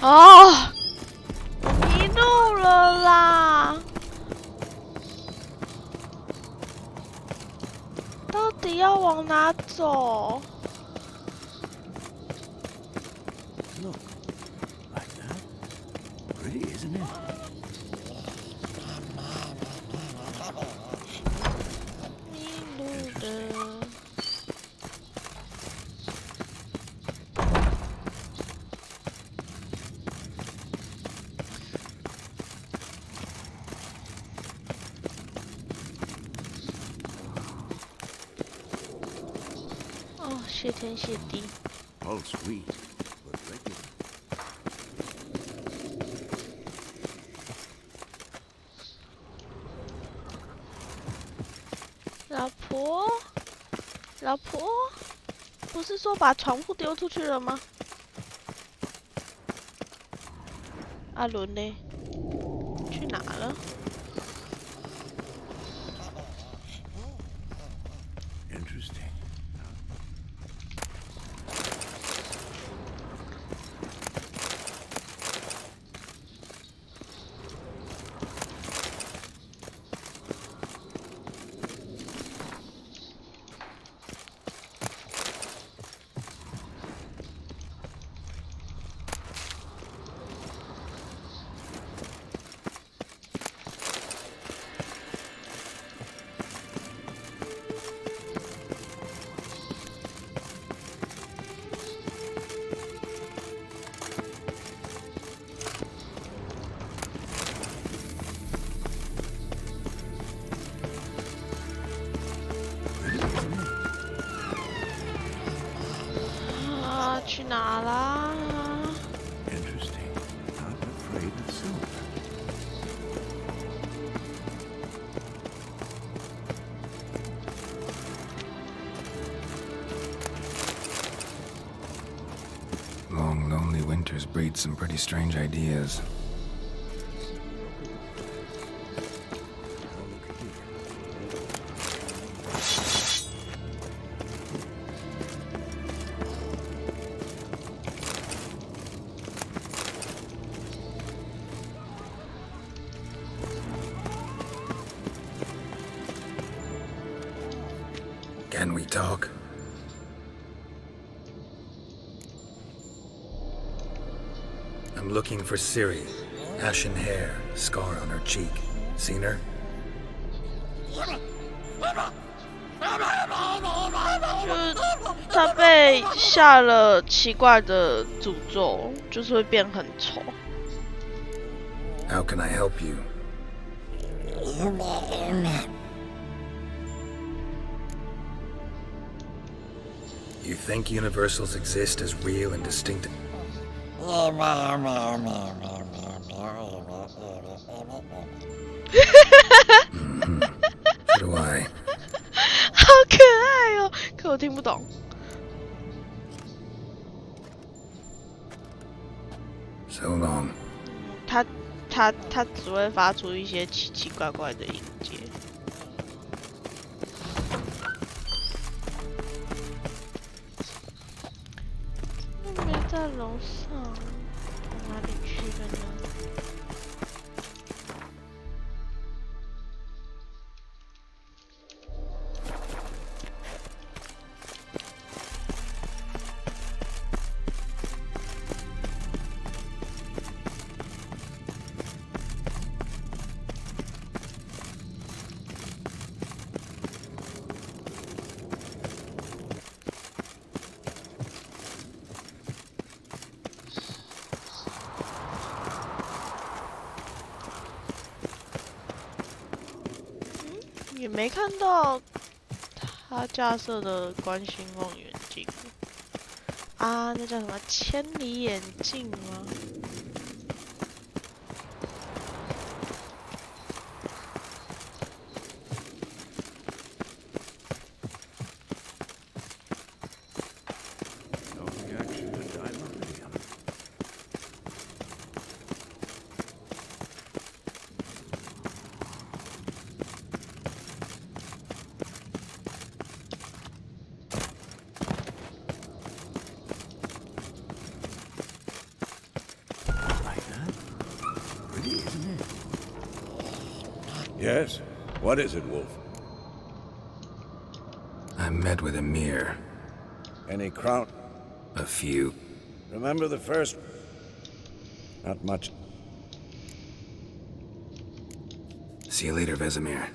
哦，我迷路了啦！到底要往哪走？ Look, like that. Pretty, isn't it? 迷路的。哦，谢天谢地。 All sweet, but regular. 老婆，老婆，不是说把床铺丢出去了吗？阿伦呢？去哪了？ Interesting. Ah, 去哪啦？ Interesting. Not afraid of silver. Long, lonely winters breed some pretty strange ideas. Now look here. Can we talk? I'm looking for Siri. Ashen hair, scar on her cheek. Seen her? 就是他被下了奇怪的诅咒，就是会变很丑。 How can I help you? You think universals exist as real and distinct? Mm-hmm. So do I. 好可爱哦，可我听不懂。 So long. 他只会发出一些奇奇怪怪的音节。又没在楼上，往哪里去了呢？也没看到他架设的观星望远镜啊，那叫什么千里眼镜吗？ No reaction to dilithium. Yes? What is it, Wolf? I met with Emir. Any crown? A few. Remember the first? Not much. See you later, Vesemir.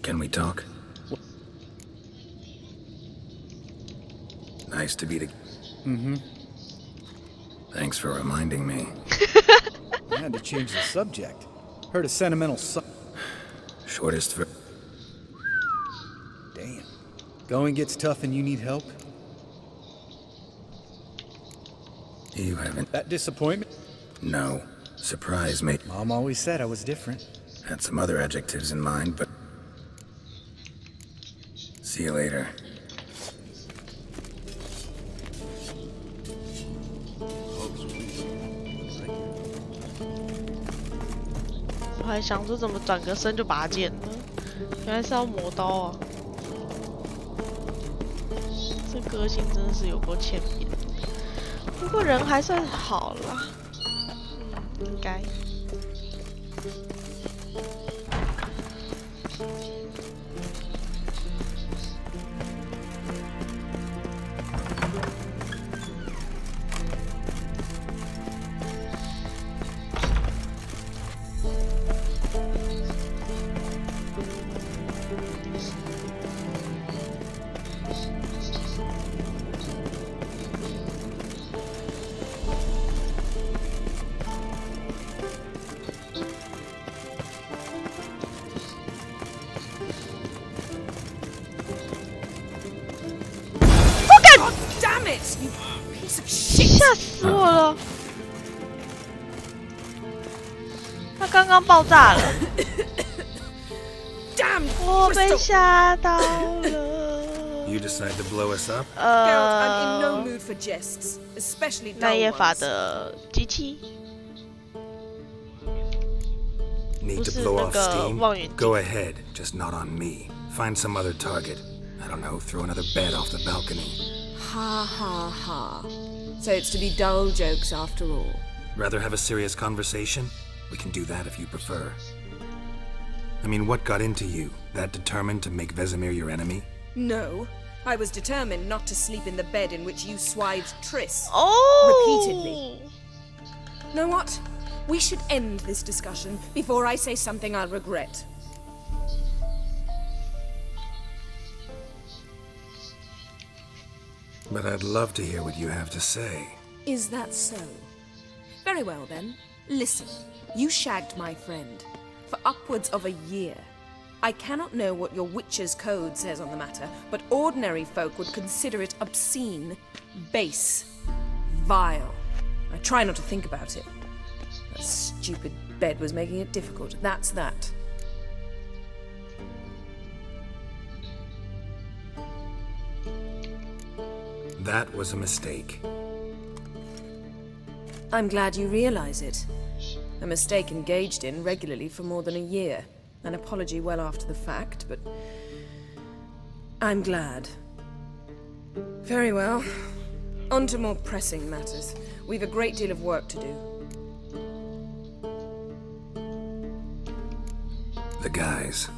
Can we talk? Nice to be together. Mm-hmm. Thanks for reminding me. I had to change the subject. Heard a sentimental Shortest for... Damn. Going gets tough and you need help? You haven't... That disappointment? No. Surprise me. Mom always said I was different. Had some other adjectives in mind, but... See you later. Thank you. 我还想说怎么转个身就拔剑了，原来是要磨刀啊！这个性真的是有够欠扁，不过人还算好啦，应该。吓死我了！他刚刚爆炸了，我被吓到了。 You decide to blow us up? I'm in no mood for jests, especially 耐 dull 夜法 ones. 的机器 Need 不 to 是 blow 那 off 个 steam? 望远镜。 Go ahead, just not on me. Find some other target. I don't know, throw another bed off the balcony. Ha ha ha. So it's to be dull jokes after all. Rather have a serious conversation? We can do that if you prefer. I mean, what got into you? That determined to make Vesemir your enemy? No, I was determined not to sleep in the bed in which you swived Triss. 哦 Repeatedly. Know what? We should end this discussion before I say something I'll regret. But I'd love to hear what you have to say. Is that so? Very well then. Listen, you shagged my friend for upwards of a year. I cannot know what your witch's code says on the matter, but ordinary folk would consider it obscene, base, vile. I try not to think about it. That stupid bed was making it difficult. That's that. That was a mistake. I'm glad you realize it. A mistake engaged in regularly for more than a year. An apology well after the fact, but I'm glad. Very well. On to more pressing matters. We've a great deal of work to do. The guys.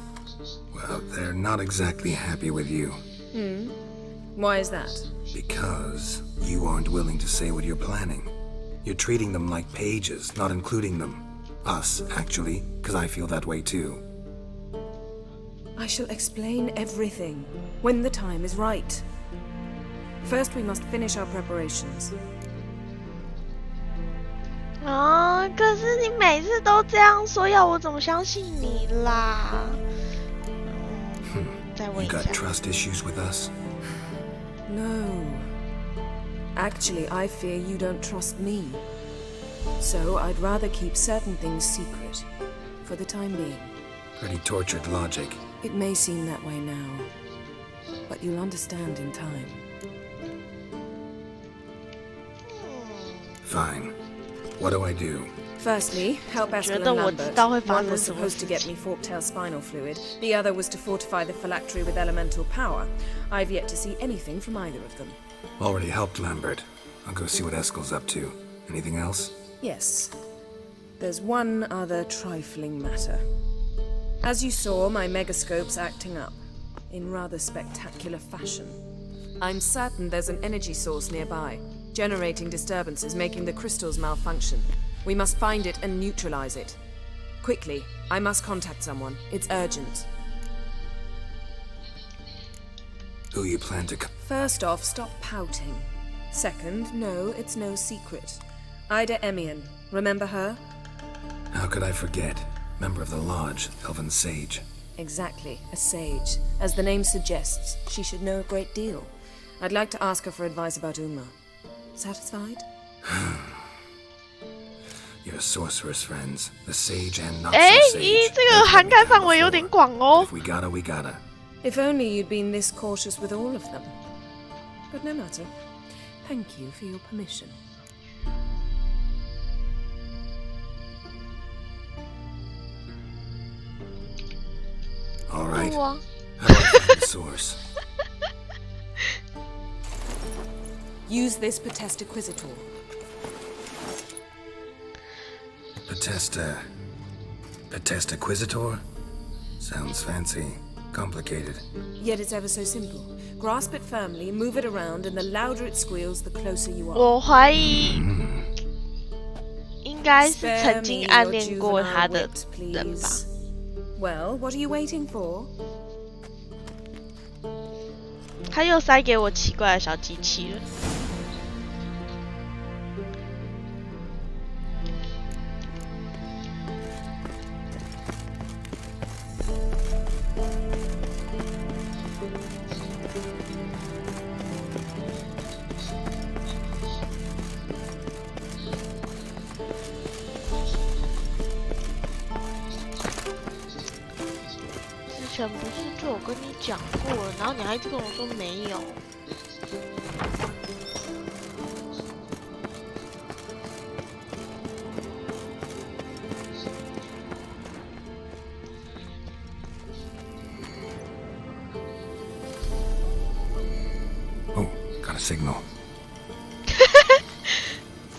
Well, they're not exactly happy with you. Why is that? Because you aren't willing to say what you're planning. You're treating them like pages, not including them. Us, actually, because I feel that way too. I shall explain everything when the time is right. First, we must finish our preparations. 啊！可是你每次都这样说，要我怎么相信你啦？再问 You 一 got 下。 trust issues with us? No. Actually, I fear you don't trust me. So I'd rather keep certain things secret, for the time being. Pretty tortured logic. It may seem that way now, but you'll understand in time. Fine. What do I do? Firstly, help Eskel 觉得 and 我 Lambert. 知道会发 One 生 was 什么 supposed to 事 get 情 me forktail spinal fluid, the other was to fortify the phylactery with elemental power. I've yet to see anything from either of them. Already helped Lambert. I'll go see what Eskel's up to. Anything else? Yes. There's one other trifling matter. As you saw, my megascope's acting up, in rather spectacular fashion. I'm certain there's an energy source nearby, generating disturbances, making the crystals malfunction. We must find it and neutralize it. Quickly, I must contact someone. It's urgent. Who you plan to First off, stop pouting. Second, no, it's no secret. Ida Emian. Remember her? How could I forget? Member of the Lodge, Elven Sage. Exactly, a sage. As the name suggests, she should know a great deal. I'd like to ask her for advice about Uma. Satisfied? Your sorceress friends, the sage and not 哎， so 咦， sage. 这个涵盖范围有点广哦 If。we gotta, we gotta. If only you'd been this cautious with all of them. But no matter. Thank you for your permission. All right. 哇， How do I find the source? Use this Potestaquizitor. Potestaquizitor? Sounds fancy. Complicated. Yet it's ever so simple. Grasp it firmly, move it around, and the louder it squeals, the closer you are. 我怀疑应该是 Spare 曾经 me 暗 your 恋过他 juvenile 的 wit, 人吧。 please. Well, what are you waiting for? 他又塞给我奇怪的小机器了。之前不是就有跟你讲过了，然后你还一直跟我说没有。Oh, got a signal.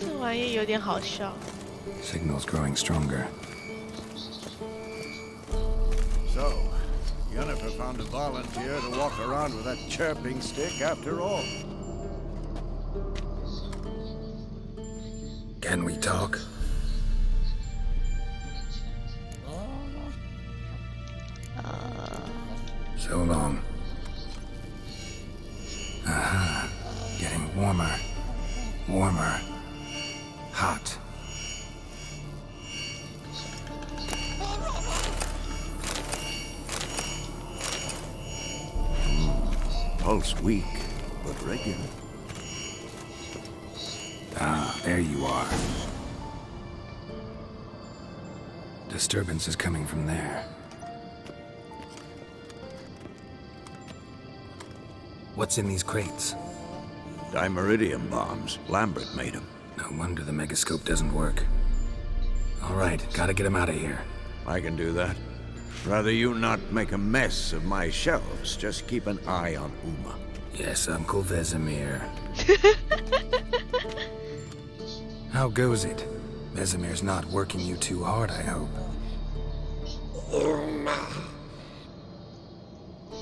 这玩意有点好笑。 Signal's growing stronger. So, Yennefer found a volunteer to walk around with that chirping stick after all. Can we talk? So long. Getting warmer. Warmer. Hot. Pulse weak, but regular. Ah, there you are. Disturbance is coming from there. What's in these crates? Dimeridium bombs. Lambert made them. No wonder the megascope doesn't work. All right, gotta get him out of here. I can do that. Rather you not make a mess of my shelves. Just keep an eye on Uma. Yes, Uncle Vesemir. How goes it? Vesemir's not working you too hard, I hope.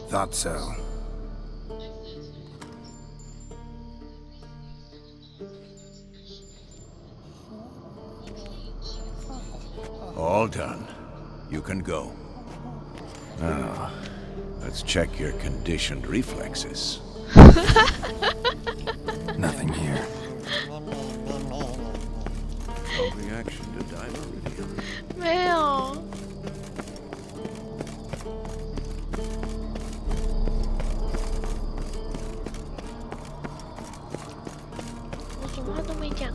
Thought so. All done. You can go. Now, let's check your conditioned reflexes. Nothing here. No reaction to dimeridium. 没有。我什么话都没讲。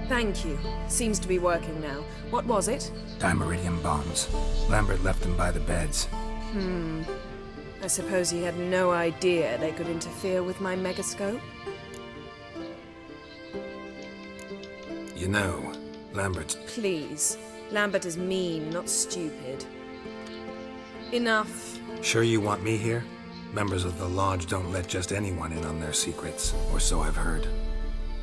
Thank you. Seems to be working now. What was it? Dimeridium bombs. Lambert left them by the beds. I suppose he had no idea they could interfere with my megascope? You know, Lambert's... Please. Lambert is mean, not stupid. Enough. Sure you want me here? Members of the Lodge don't let just anyone in on their secrets, or so I've heard.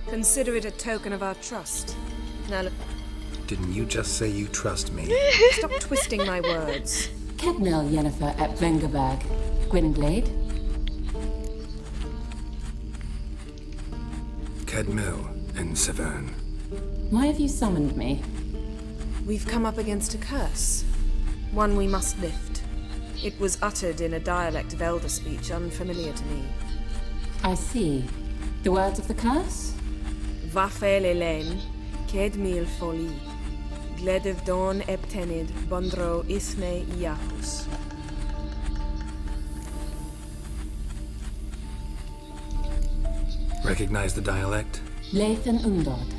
Consider it a token of our trust. Now look, Didn't you just say you trust me? stop twisting my words. Kedmel Yennefer at Vengerberg. Gwynblade? Kedmil and Severn. Why have you summoned me? We've come up against a curse. One we must lift. It was uttered in a dialect of Elder speech unfamiliar to me. I see. The words of the curse? Vafel Elaine, Kedmil Foli, Gledev Don Eptenid, Bondro Isne Iacus. Recognize the dialect? Lathan Undod.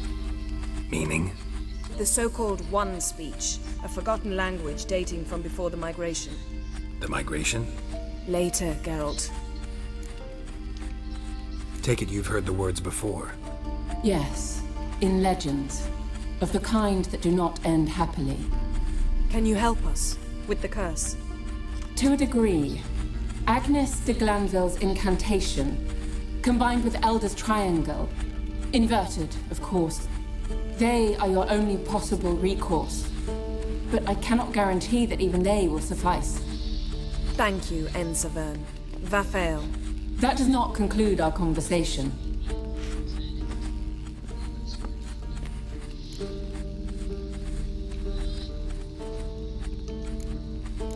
Meaning? The so-called One speech, a forgotten language dating from before the migration. The migration? Later, Geralt. Take it you've heard the words before. Yes, in legends. Of the kind that do not end happily. Can you help us with the curse? To a degree. Agnes de Glanville's incantation, combined with Elder's triangle, inverted, of course. They are your only possible recourse. But I cannot guarantee that even they will suffice. Thank you, Ensavern. Vafel. That does not conclude our conversation.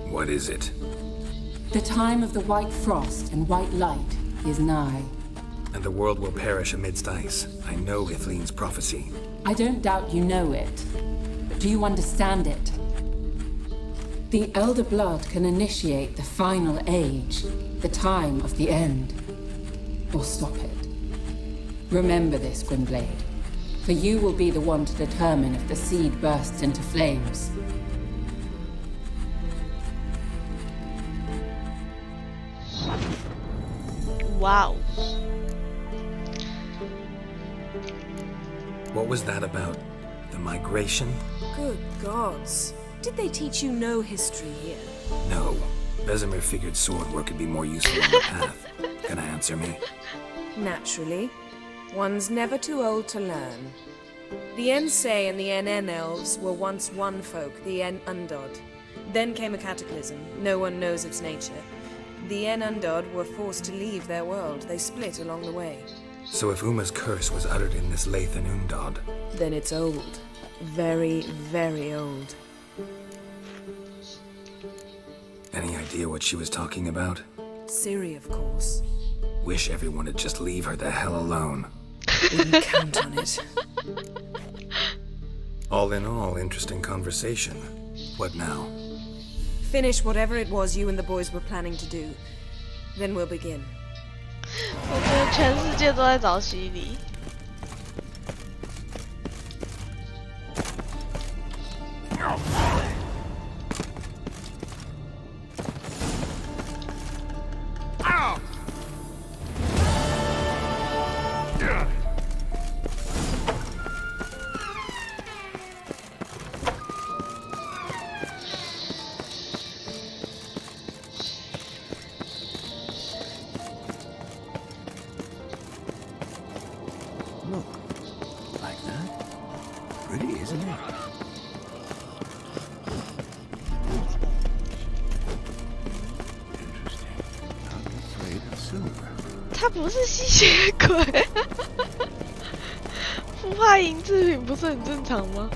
What is it? The time of the white frost and white light is nigh. And the world will perish amidst ice. I know Ithleen's prophecy. I don't doubt you know it, but do you understand it? The Elder Blood can initiate the final age, the time of the end, or stop it. Remember this, Gwynblade, for you will be the one to determine if the seed bursts into flames. Wow. What was that about? The migration? Good gods. Did they teach you no history here? No. Vesemir figured sword work could be more useful on the path. Gonna answer me? Naturally. One's never too old to learn. The Ensei and the NN elves were once one folk, the En Undod. Then came a cataclysm. No one knows its nature. The En Undod were forced to leave their world. They split along the way. So if Uma's curse was uttered in this Lathan Undod, Then it's old. Very, very old. any idea what she was talking about? Ciri, of course. Wish everyone would just leave her the hell alone. Wouldn't count on it. All in all, interesting conversation. What now? Finish whatever it was you and the boys were planning to do. Then we'll begin. 我觉得全世界都在找洗礼。Look, like that. Pretty, isn't it? Interesting. Not afraid of silver. 他不是吸血鬼，不怕银制品不是很正常吗？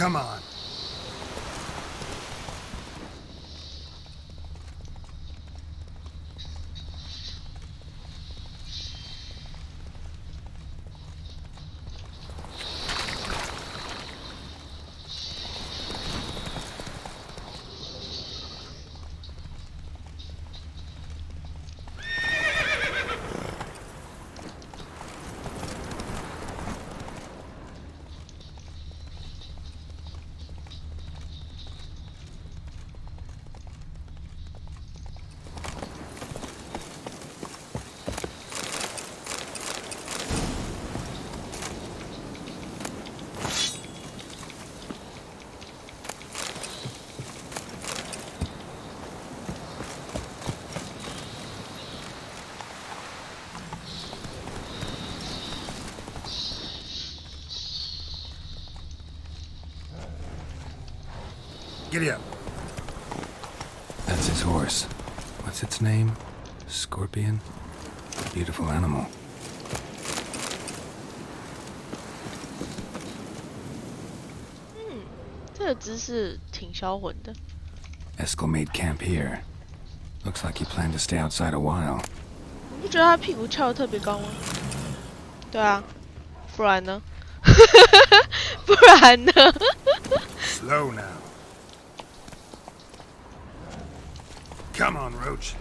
Come on. Giddy up. That's his horse. What's its name? Scorpion? Beautiful animal. Eskel made camp here. Looks like he planned to stay outside a while. 你不觉得他屁股翘得特别高吗？对啊，不然呢？不然呢？ Slow now. Come on, Roach.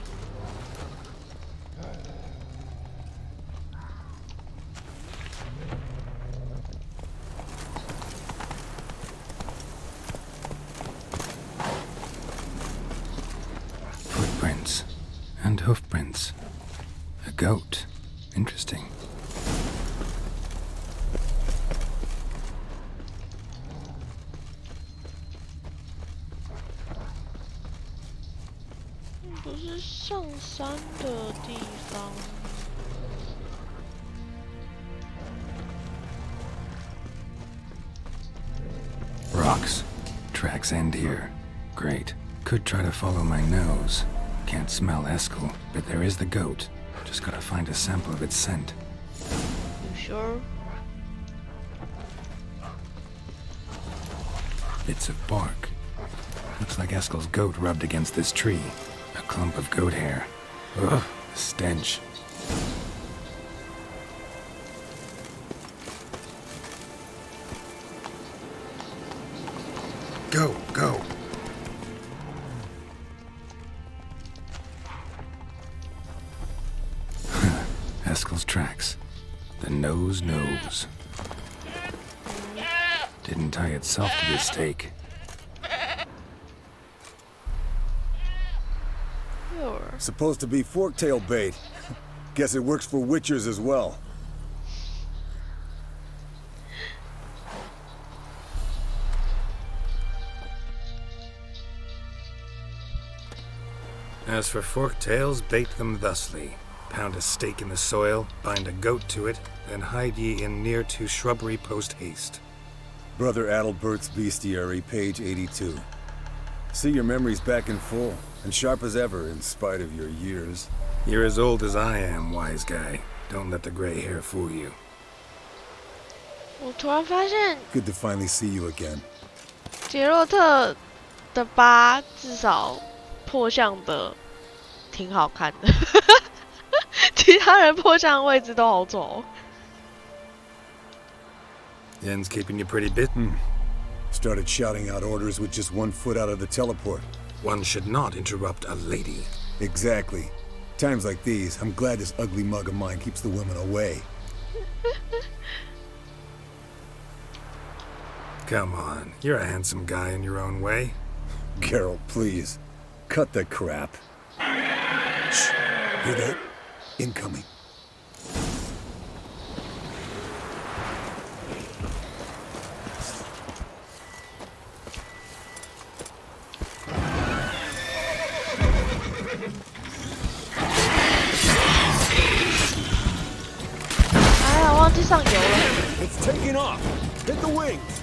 Footprints and hoofprints. A goat. Interesting. Rocks. Tracks end here. Great. Could try to follow my nose. Can't smell Eskel, but there is the goat. Just gotta find a sample of its scent. You sure? Bits of bark. Looks like Eskel's goat rubbed against this tree. A clump of goat hair. Ugh, the stench. Go, go. Eskel's tracks. The nose knows. Didn't tie itself to the stake. Supposed to be forktail bait. Guess it works for witchers as well. As for forktails, bait them thusly. Pound a stake in the soil, bind a goat to it, then hide ye in near to shrubbery post haste. Brother Adalbert's Bestiary, page 82. See your memories back in full, and sharp as ever in spite of your years. You're as old as I am, wise guy. Don't let the gray hair fool you. 我突然发现 Good to finally see you again. 杰洛特的疤至少破相的挺好看的，其他人破相的位置都好丑哦。Yen's keeping you pretty bit. Started shouting out orders with just 1 foot out of the teleport. One should not interrupt a lady. Exactly. Times like these, I'm glad this ugly mug of mine keeps the women away. Come on, you're a handsome guy in your own way. Carol, please. Cut the crap. Shh. Hear that? Incoming. It's taking off. Hit the wings.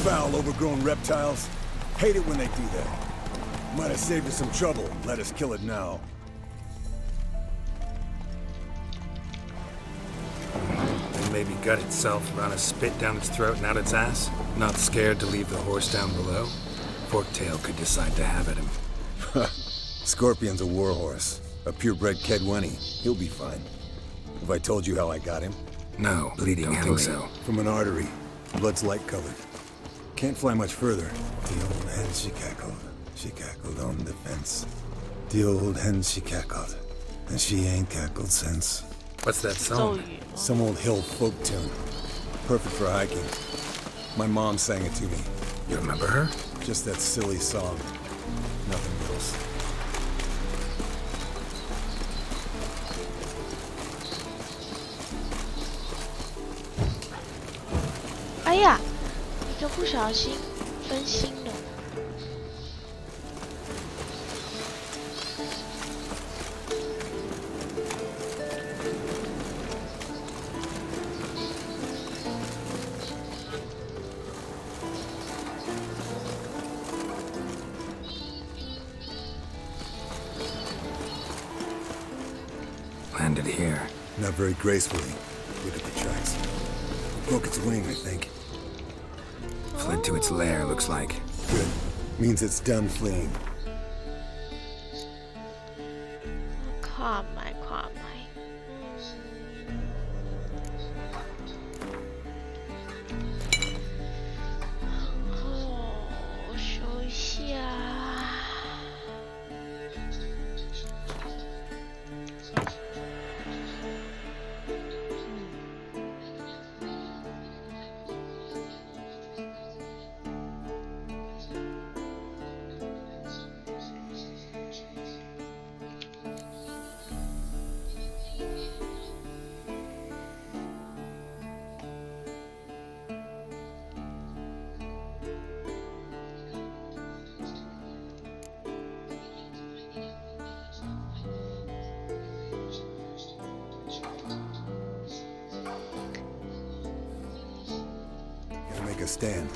foul, overgrown reptiles. Hate it when they do that. Might have saved us some trouble. Let us kill it now. And maybe gut itself, run a spit down its throat and out its ass? Not scared to leave the horse down below? Forktail could decide to have at him. Scorpion's a warhorse. A purebred Kedwenny. He'll be fine. Have I told you how I got him? No, bleeding heavily. So. From an artery. Blood's light-colored. Can't fly much further. The old hen she cackled on the fence. The old hen she cackled, and she ain't cackled since. What's that song? Some old hill folk tune. Perfect for hiking. My mom sang it to me. You remember her? Just that silly song. Nothing else.哎呀，一个不小心分心了。Landed here. Not very gracefully. Look at the tracks. Broke its wing, I think. Fled to its lair, looks like. Good. Means it's done fleeing. 跨买跨买。哦，收一下。Make a stand.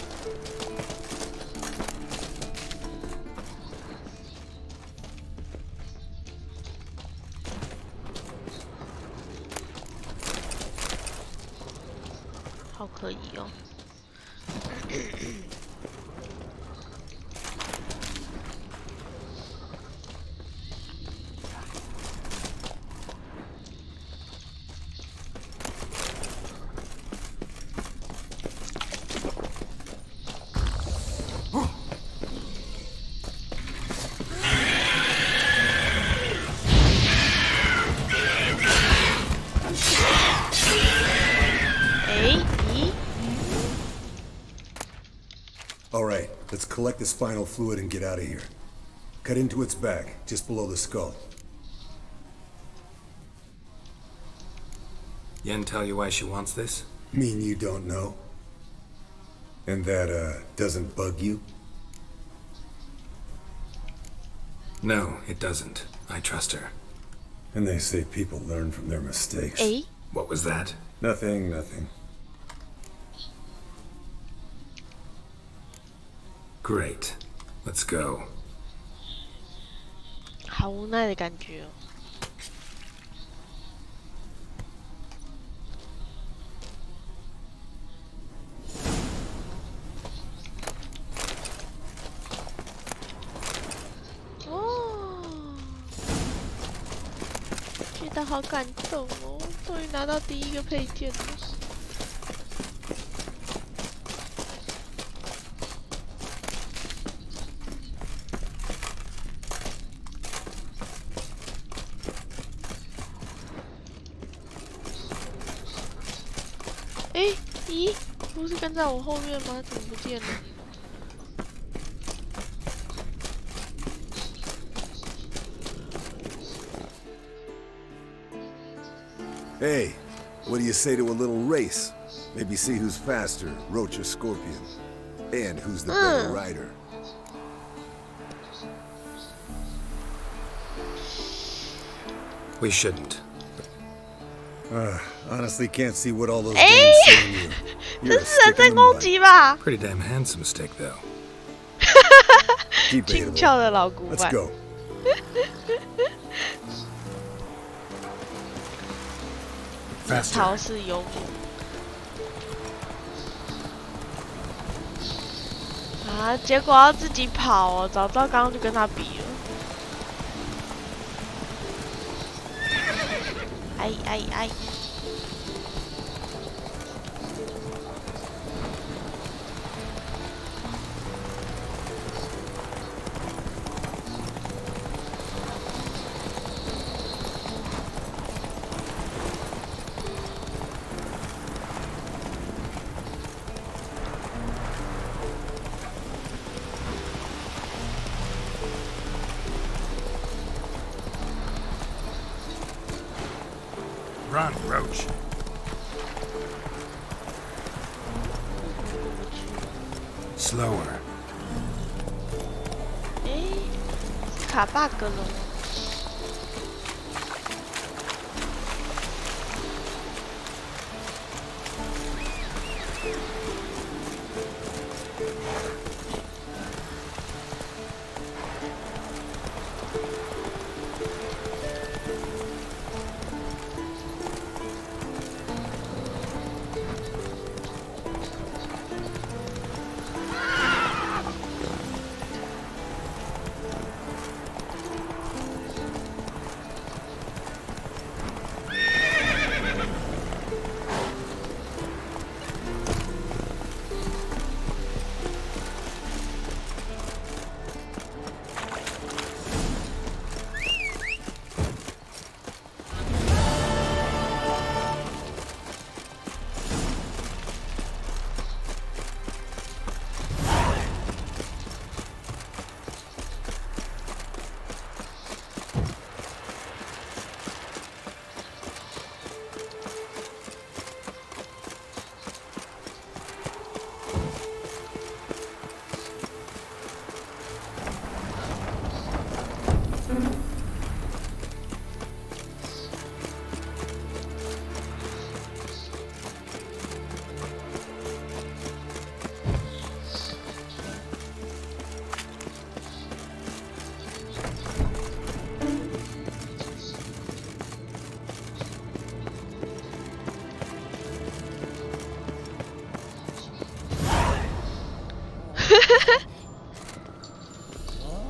How 好可以哦。All right, let's collect the spinal fluid and get out of here. Cut into its back, just below the skull. Yen tell you why she wants this? Mean you don't know? And that, doesn't bug you? No, it doesn't. I trust her. And they say people learn from their mistakes. Eh? What was that? Nothing, nothing. Great. Let's go. 好无奈的感觉哦。觉得好感动哦，终于拿到第一个配件了。哎，咦，不是跟在我后面吗？怎么不见了？ Hey, what do you say to a little race? Maybe see who's faster, Roach or Scorpion. And who's the better rider. We shouldn't. Honestly, can't see what all those 哎 games saying you. 这 You're a 是人 stick 身 in the 攻 mud. 击吧？ Pretty damn handsome stick, though. Debatable. 轻巧的老古 Let's 板。 go. 超市幽默。啊！结果要自己跑哦，早知道刚刚就跟他比了。哎哎哎！ Run, Roach. Slower. 哎，卡 bug 了。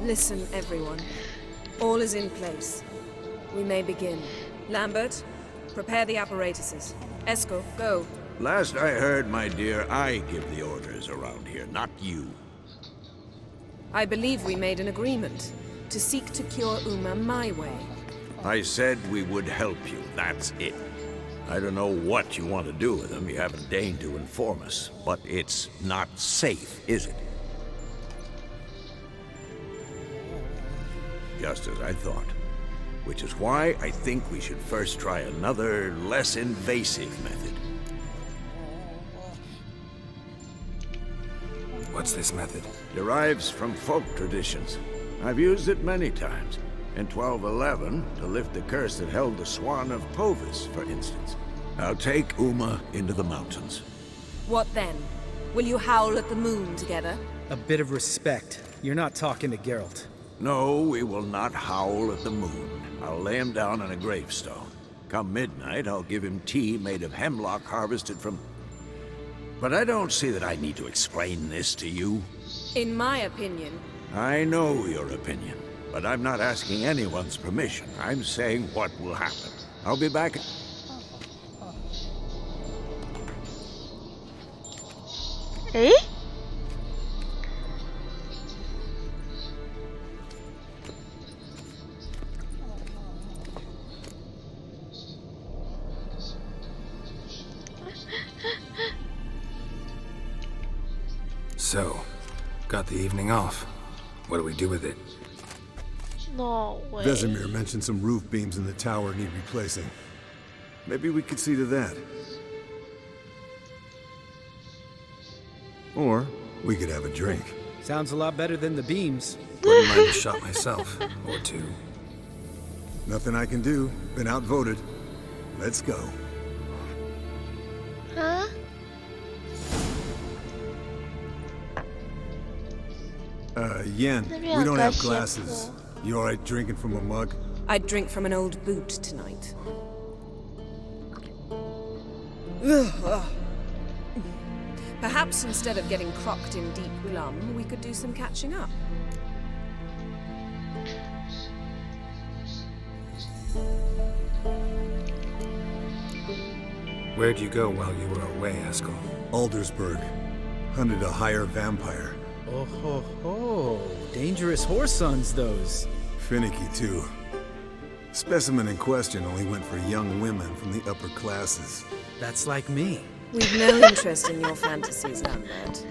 Listen, everyone. All is in place. We may begin. Lambert, prepare the apparatuses. Esco, go. Last I heard, my dear, I give the orders around here, not you. I believe we made an agreement to seek to cure Uma my way. I said we would help you, that's it. I don't know what you want to do with them, you haven't deigned to inform us. But it's not safe, is it? Just as I thought. Which is why I think we should first try another, less invasive method. What's this method? Derives from folk traditions. I've used it many times. In 1211, to lift the curse that held the Swan of Povis, for instance. I'll take Uma into the mountains. What then? Will you howl at the moon together? A bit of respect. You're not talking to Geralt. No, we will not howl at the moon. I'll lay him down on a gravestone. Come midnight, I'll give him tea made of hemlock harvested from... But I don't see that I need to explain this to you. In my opinion... I know your opinion, but I'm not asking anyone's permission. I'm saying what will happen. I'll be back... Eh? So, got the evening off. What do we do with it? No way. Vesemir mentioned some roof beams in the tower need replacing. Maybe we could see to that. Or we could have a drink. Sounds a lot better than the beams. Wouldn't mind a shot myself, or two. Nothing I can do. Been outvoted. Let's go. Yen, 那边 we 有 don't 个 have 斜 glasses. 坡。 You alright drinking from a mug? I'd drink from an old boot tonight. Perhaps instead of getting crocked in deep glum, we could do some catching up. Where'd you go while you were away, Eskel? Aldersburg. Hunted a higher vampire. Oh ho ho. Dangerous horse sons, those. Finicky, too. Specimen in question only went for young women from the upper classes. That's like me. We've no interest in your fantasies, Lambert.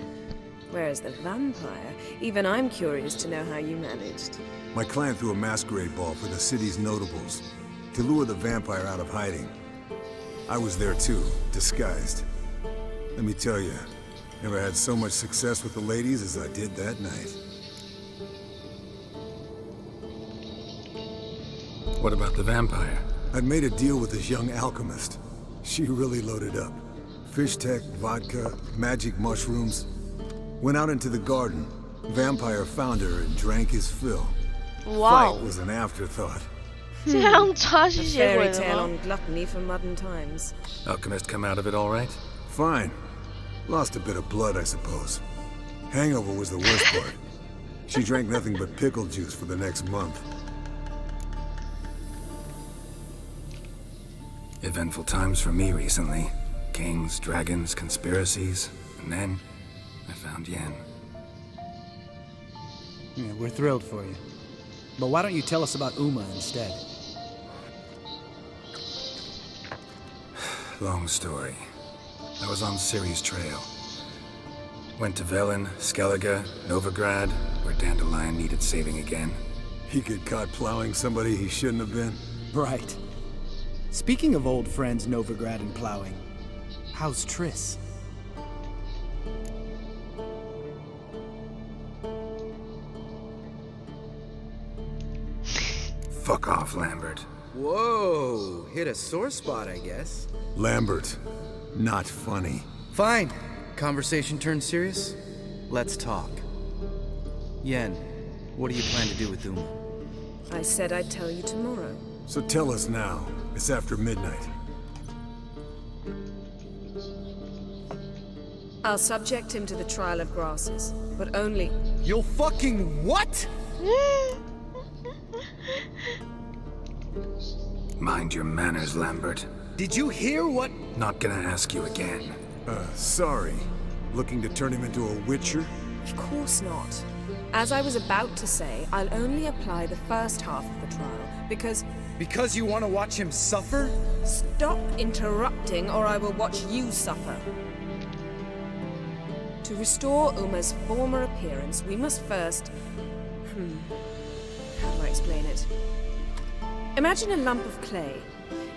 Whereas the vampire, even I'm curious to know how you managed. My client threw a masquerade ball for the city's notables to lure the vampire out of hiding. I was there too, disguised. Let me tell you, never had so much success with the ladies as I did that night. What about the vampire? I'd made a deal with this young alchemist. She really loaded up. Fish tech, vodka, magic mushrooms. Went out into the garden. Vampire found her and drank his fill. Wow. Fight was an afterthought. 这样抓 A 吸血 fairy 鬼的 tale 吗？ on gluttony for modern times. Alchemist come out of it all right? Fine. Lost a bit of blood, I suppose. Hangover was the worst part. She drank nothing but pickle juice for the next month. Eventful times for me recently. Kings, dragons, conspiracies. And then, I found Yen. Yeah, we're thrilled for you. But why don't you tell us about Uma instead? Long story. I was on Ciri's trail. Went to Velen, Skellige, Novigrad, where Dandelion needed saving again. He get caught plowing somebody he shouldn't have been. Right. Speaking of old friends Novigrad and plowing, how's Triss? Fuck off, Lambert. Whoa, hit a sore spot, I guess. Lambert, not funny. Fine. Conversation turned serious? Let's talk. Yen, what do you plan to do with Uma? I said I'd tell you tomorrow. So tell us now. It's after midnight. I'll subject him to the trial of grasses, but only... You'll fucking what? Mind your manners, Lambert. Did you hear what? Not gonna ask you again. Sorry. Looking to turn him into a witcher? Of course not. As I was about to say, I'll only apply the first half of the trial, because... Because you want to watch him suffer? Stop interrupting, or I will watch you suffer. To restore Uma's former appearance, we must first... How do I explain it? Imagine a lump of clay.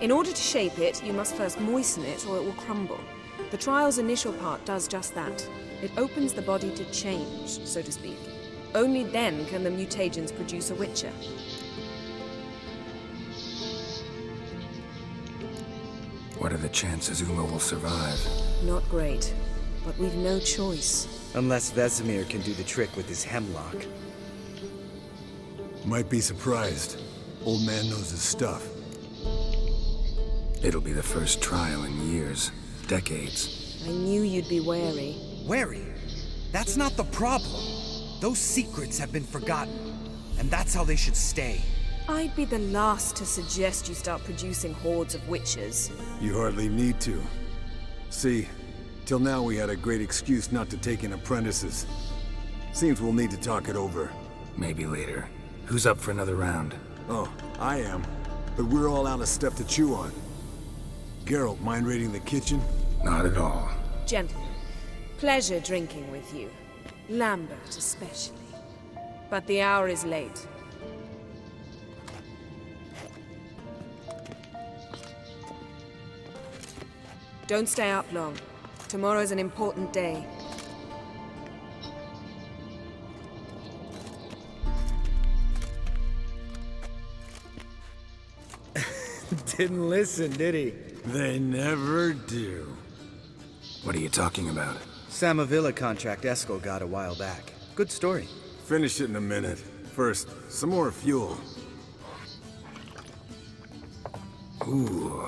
In order to shape it, you must first moisten it, or it will crumble. The trial's initial part does just that. It opens the body to change, so to speak. Only then can the mutagens produce a witcher. What are the chances Uma will survive? Not great, but we've no choice. Unless Vesemir can do the trick with his hemlock. Might be surprised. Old man knows his stuff. It'll be the first trial in years, decades. I knew you'd be wary. Wary? That's not the problem. Those secrets have been forgotten. And that's how they should stay. I'd be the last to suggest you start producing hordes of witches. You hardly need to. See, till now we had a great excuse not to take in apprentices. Seems we'll need to talk it over. Maybe later. Who's up for another round? Oh, I am. But we're all out of stuff to chew on. Geralt, mind raiding the kitchen? Not at all. Gentlemen, pleasure drinking with you. Lambert especially. But the hour is late. Don't stay up long. Tomorrow's an important day. Didn't listen, did he? They never do. What are you talking about? Samavilla contract Eskel got a while back. Good story. Finish it in a minute. First, some more fuel. Ooh,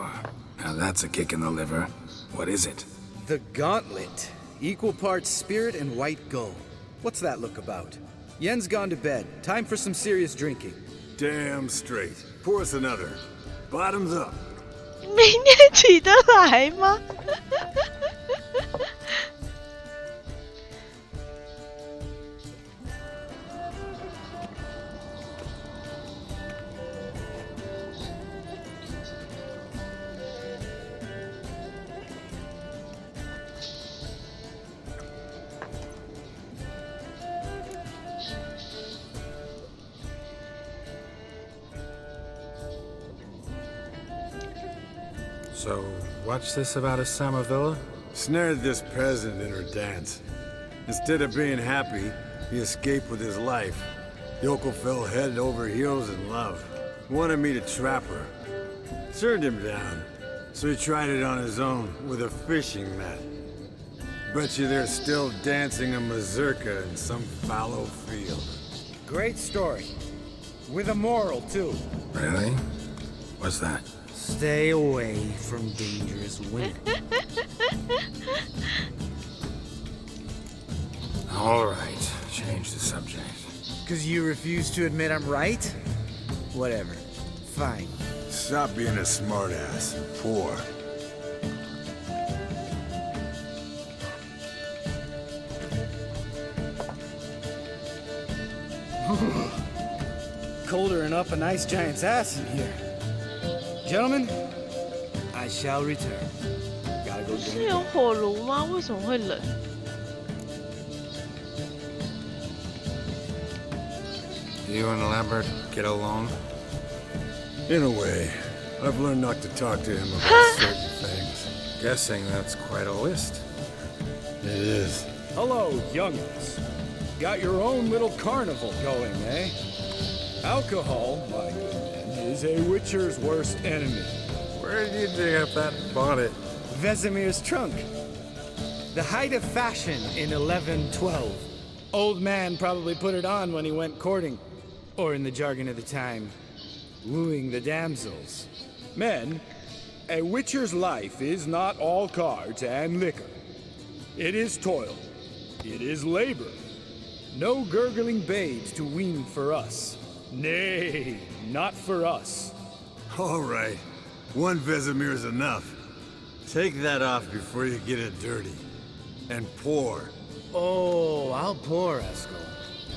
now that's a kick in the liver. What is it? The Gauntlet. Equal parts spirit and white gold. What's that look about? Yen's gone to bed. Time for some serious drinking. Damn straight. Pour us another. Bottoms up. 明天起得来吗？ So, what's this about a Samavilla? Snared this peasant in her dance. Instead of being happy, he escaped with his life. Yoko fell head over heels in love. Wanted me to trap her. Turned him down. So he tried it on his own with a fishing net. Bet you they're still dancing a mazurka in some fallow field. Great story. With a moral, too. Really? What's that? Stay away from dangerous women. All right, change the subject. Because you refuse to admit I'm right? Whatever. Fine. Stop being a smartass. Poor. Colder than up a nice giant's ass in here. Gentlemen, I shall return. Gotta go 是有火炉吗？为什么会冷？ You and Lambert get along? In a way. I've learned not to talk to him about certain things. Guessing that's quite a list. It is. Hello, youngins. Got your own little carnival going, eh? Alcohol, my good man, is a witcher's worst enemy. Where did you dig up that bonnet? Vesemir's trunk. The height of fashion in 1112. Old man probably put it on when he went courting. Or in the jargon of the time, wooing the damsels. Men, a witcher's life is not all cards and liquor. It is toil. It is labor. No gurgling babes to wean for us. Nay, not for us. All right. One Vesemir's enough. Take that off before you get it dirty. And pour. Oh, I'll pour, Eskel.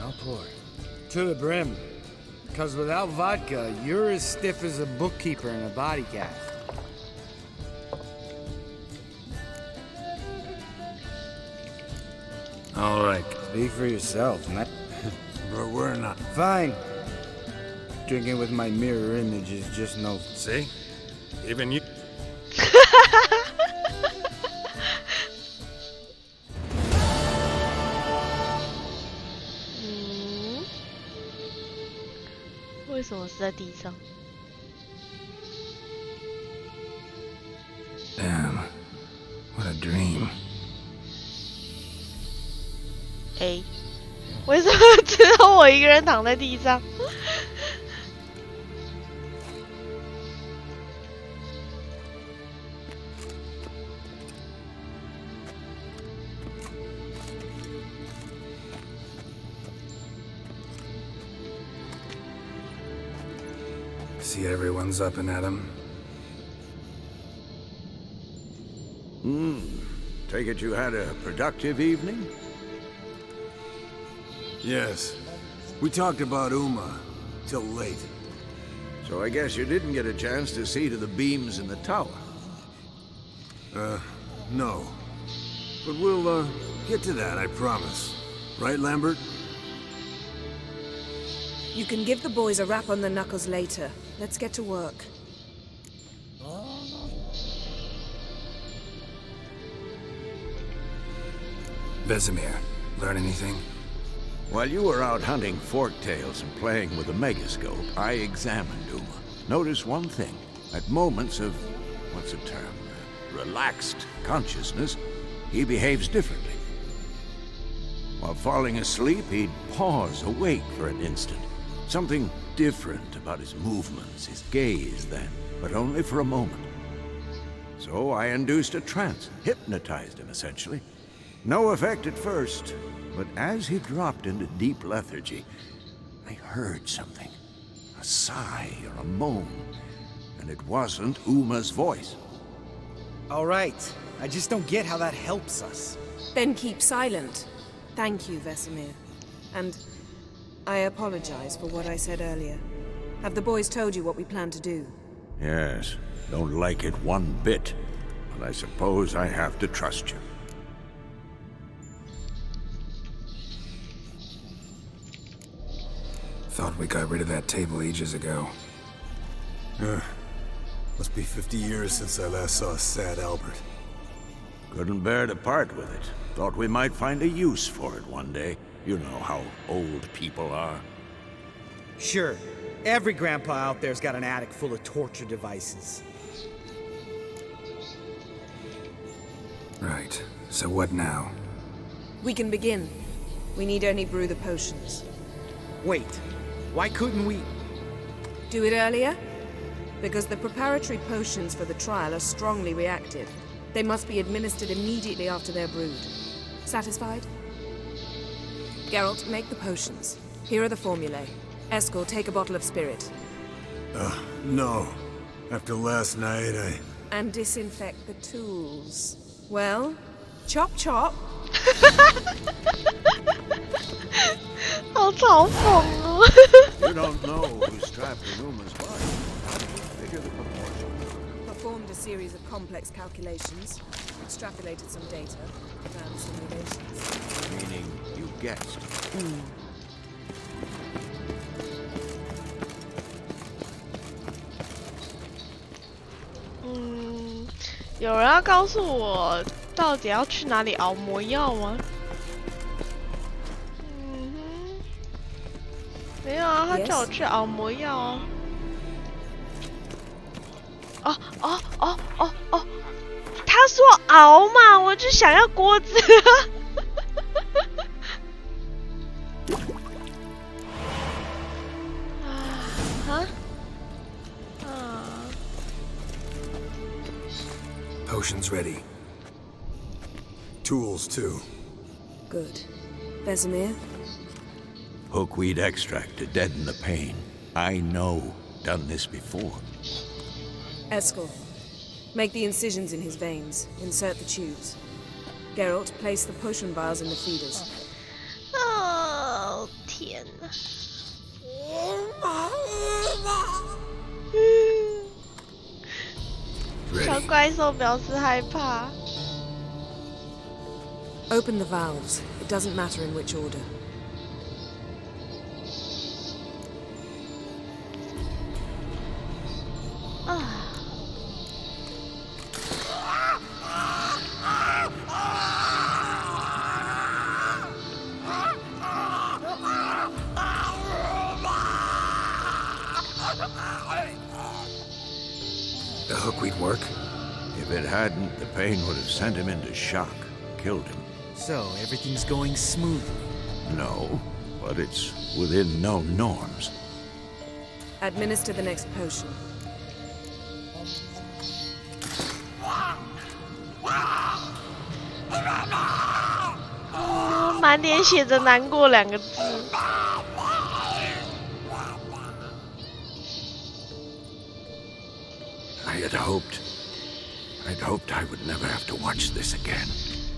I'll pour. To the brim. Because without vodka, you're as stiff as a bookkeeper in a body cast. All right. Speak for yourself, man. But we're not. Fine. Drinking with my mirror image is just no... See? Even you... 为什么是在地上？ Damn. What a dream. A， 为什么只有我一个人躺在地上？ See everyone's up and at 'em. Take it you had a productive evening? Yes. We talked about Uma. Till late. So I guess you didn't get a chance to see to the beams in the tower. No. But we'll, get to that, I promise. Right, Lambert? You can give the boys a rap on the knuckles later. Let's get to work. Vesemir, learn anything? While you were out hunting forktails and playing with the megascope, I examined Uma. Notice one thing. At moments of, what's the term, relaxed consciousness, he behaves differently. While falling asleep, he'd pause awake for an instant. Something different about his movements, his gaze then, but only for a moment. So I induced a trance, hypnotized him essentially. No effect at first, but as he dropped into deep lethargy, I heard something. A sigh or a moan, and it wasn't Uma's voice. All right. I just don't get how that helps us. Then keep silent. Thank you, Vesemir. And I apologize for what I said earlier. Have the boys told you what we plan to do? Yes, don't like it one bit, but I suppose I have to trust you. Thought we got rid of that table ages ago. Must be 50 years since I last saw a sad Albert. Couldn't bear to part with it. Thought we might find a use for it one day. You know how old people are. Sure. Every grandpa out there's got an attic full of torture devices. Right. So what now? We can begin. We need only brew the potions. Wait. Why couldn't we... Do it earlier? Because the preparatory potions for the trial are strongly reactive. They must be administered immediately after they're brewed. Satisfied? Geralt, make the potions. Here are the formulae. Eskel, take a bottle of spirit. No. After last night, And disinfect the tools. Well, chop chop. 好嘲讽哦。 You don't know who's trapped in Uma's body. How do you figure the proportion? Performed a series of complex calculations, extrapolated some data, ran simulations. Meaning, you guessed. 有人要告诉我到底要去哪里熬魔药吗？没有啊，他叫我去熬魔药啊。哦，他说熬嘛，我就想要锅子。Potions ready. tools too. Good. Vesemir? Hookweed extract to deaden the pain. I know. Done this before. Eskel, make the incisions in his veins. Insert the tubes. Geralt, place the potion vials in the feeders. 哦，天哪！小怪兽表示害怕。 Open the valves. It doesn't matter in which order. The hookweed work? If it hadn't, the pain would have sent him into shock, killed him. So, everything's going smoothly? No, but it's within known norms. Administer the next potion. 满脸写着难过2个字。 I'd hoped I would never have to watch this again.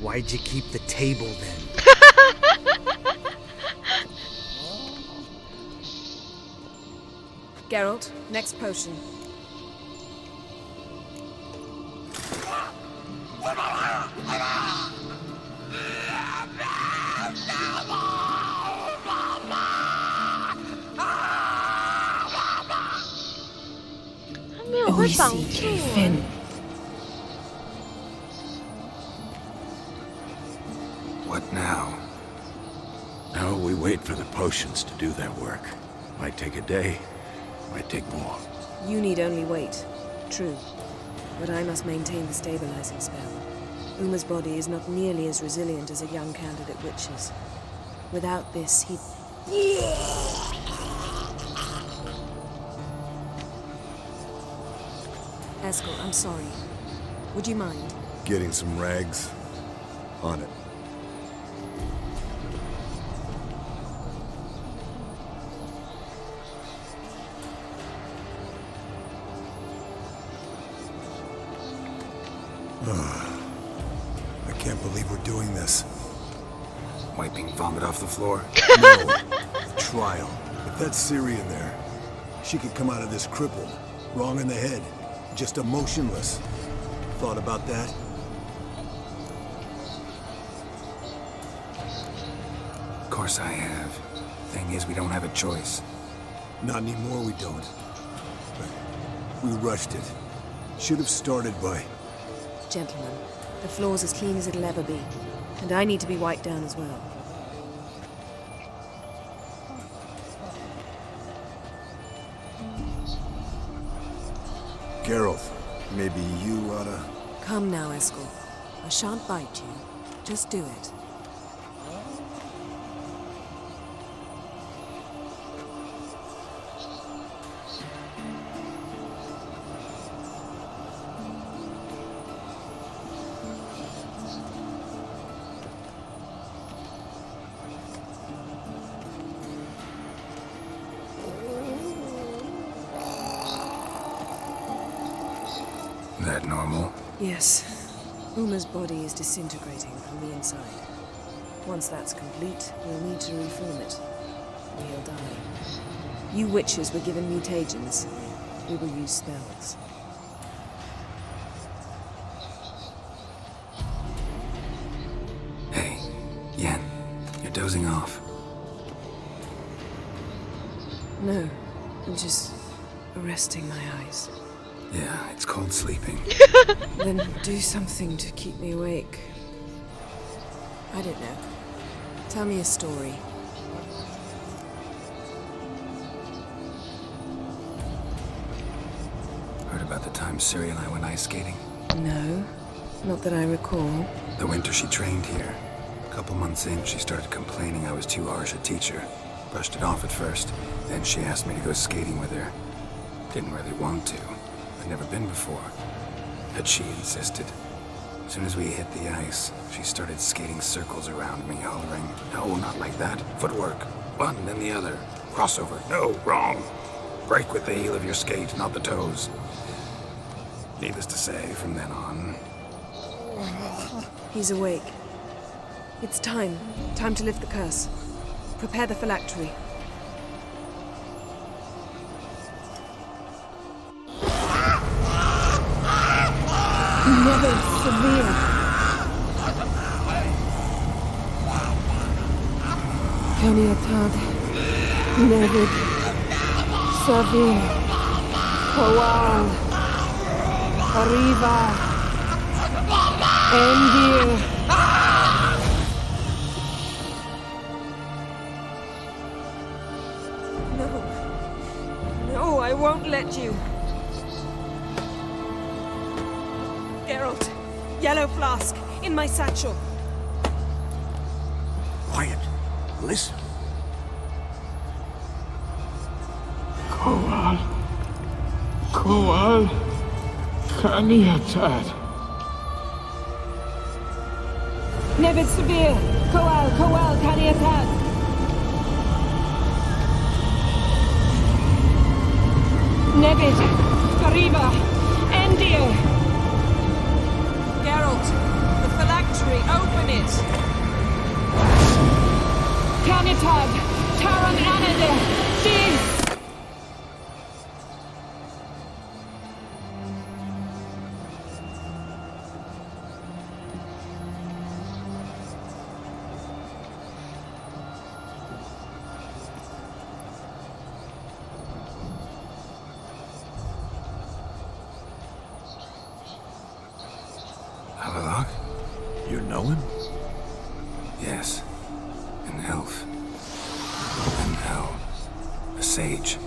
Why'd you keep the table then? Geralt, next potion. Finn. What now? Now we wait for the potions to do their work. Might take a day, might take more. You need only wait. True. But I must maintain the stabilizing spell. Uma's body is not nearly as resilient as a young candidate witch's. Without this, he'd... Eskel, I'm sorry. Would you mind? Getting some rags? On it. I can't believe we're doing this. Wiping vomit off the floor? No. Trial. If that's Siri in there, she could come out of this crippled, wrong in the head, just emotionless. Thought about that? Of course I have. Thing is, we don't have a choice. Not anymore, we don't. But we rushed it. Should have started by... Gentlemen, the floor's as clean as it'll ever be. And I need to be wiped down as well. Geralt, maybe you oughta... Come now, Eskel. I shan't bite you. Just do it. That normal? Yes. Uma's body is disintegrating from the inside. Once that's complete, we'll need to reform it. We'll die. You witches were given mutagens. We will use spells. Hey, Yen, you're dozing off. No, I'm just resting my eyes. Yeah, it's called sleeping. Then do something to keep me awake. I don't know. Tell me a story. Heard about the time Ciri and I went ice skating? No, not that I recall. The winter she trained here. A couple months in, she started complaining I was too harsh a teacher. Brushed it off at first. Then she asked me to go skating with her. Didn't really want to. I'd never been before. But she insisted. As soon as we hit the ice, she started skating circles around me, hollering, "No, not like that. Footwork. One, then the other. Crossover. No, wrong. Break with the heel of your skate, not the toes." Needless to say, from then on... He's awake. It's time. Time to lift the curse. Prepare the phylactery. Never severe. Caniatad. Never severe. Coal. Arriva. Endir. No. No, I won't let you. Geralt, yellow flask, in my satchel. Quiet. Listen. Koal Kaniatad. Nevid Severe, Koal Kaniatad. Nevid, Arriva, Endir. Geralt, the phylactery, open it. Kaniatad, Taran Anadir, Jeez. Avalok? You know him? Yes. An elf. An owl. A sage.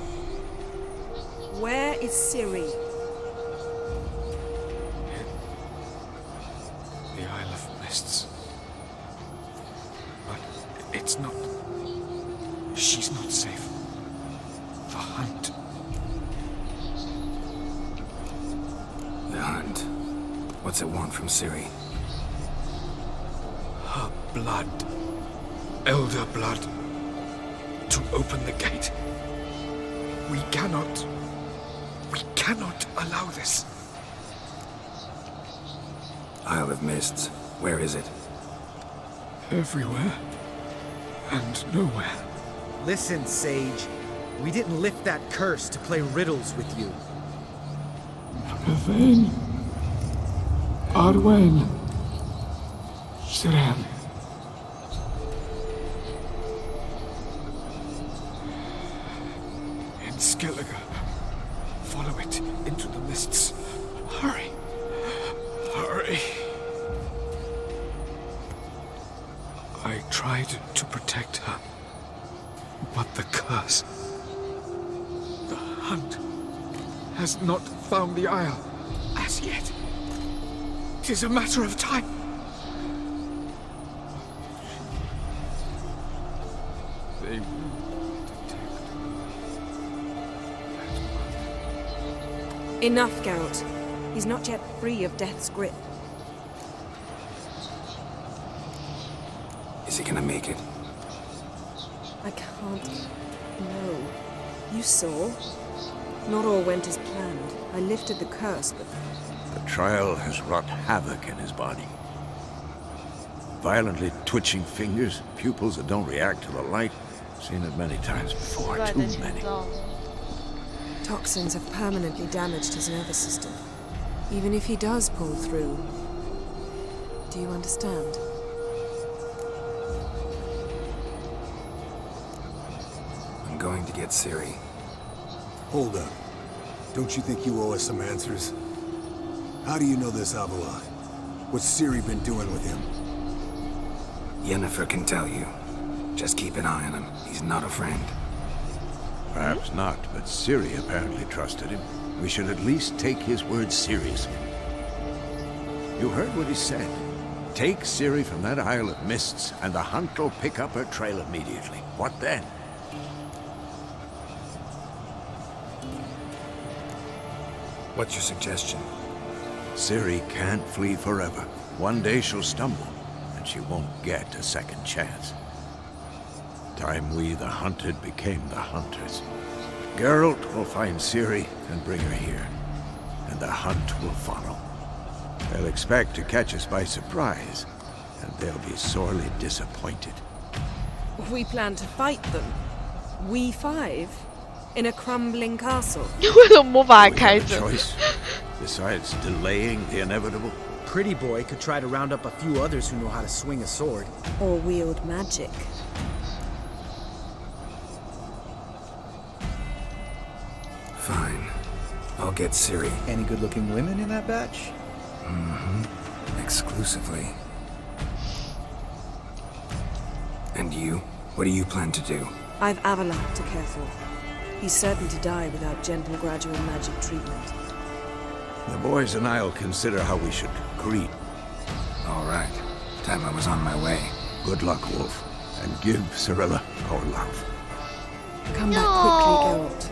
Where is Ciri? The Isle of Mists. But it's not She's not safe. The hunt. The hunt. What's it want from Ciri? Her blood. Elder blood. To open the gate. We cannot allow this. Isle of Mists. Where is it? Everywhere. And nowhere. Listen, Sage. We didn't lift that curse to play riddles with you. Yvain. Arwen. Siren. In Skellige. Follow it into the mists. Hurry. Hurry. I tried to protect her. But the curse. The hunt has not found the Isle as yet. 'Tis a matter of time. They will detect. Enough, Geralt. He's not yet free of death's grip. Is he gonna make it? I can't. No. You saw? Not all went as planned. I lifted the curse, but The trial has wrought havoc in his body. Violently twitching fingers, pupils that don't react to the light. Seen it many times before, 失败 too 的前 many. 兆。 toxins have permanently damaged his nervous system. Even if he does pull through, do you understand? I'm going to get Ciri. Hold up. Don't you think you owe us some answers? How do you know this Avila? What's Ciri been doing with him? Yennefer can tell you. Just keep an eye on him. He's not a friend. Perhaps not, but Ciri apparently trusted him. We should at least take his words seriously. You heard what he said. Take Ciri from that Isle of Mists, and the hunt will pick up her trail immediately. What then? What's your suggestion? Ciri can't flee forever. One day she'll stumble, and she won't get a second chance. Time we, the hunted, became the hunters. Geralt will find Ciri and bring her here, and the hunt will follow. They'll expect to catch us by surprise, and they'll be sorely disappointed. We plan to fight them. We five? In a crumbling castle. 为什么魔法还 We 开 have a 着？ choice, besides delaying the inevitable. Pretty boy could try to round up a few others who know how to swing a sword. Or wield magic. Fine. I'll get Ciri. Any good-looking women in that batch? Exclusively. And you? What do you plan to do? I've Avalok to care for. He's certain to die without gentle, gradual magic treatment. The boys and I'll consider how we should greet. All right. Time I was on my way. Good luck, Wolf, and give Cirilla our love. Come back No. quickly, Geralt.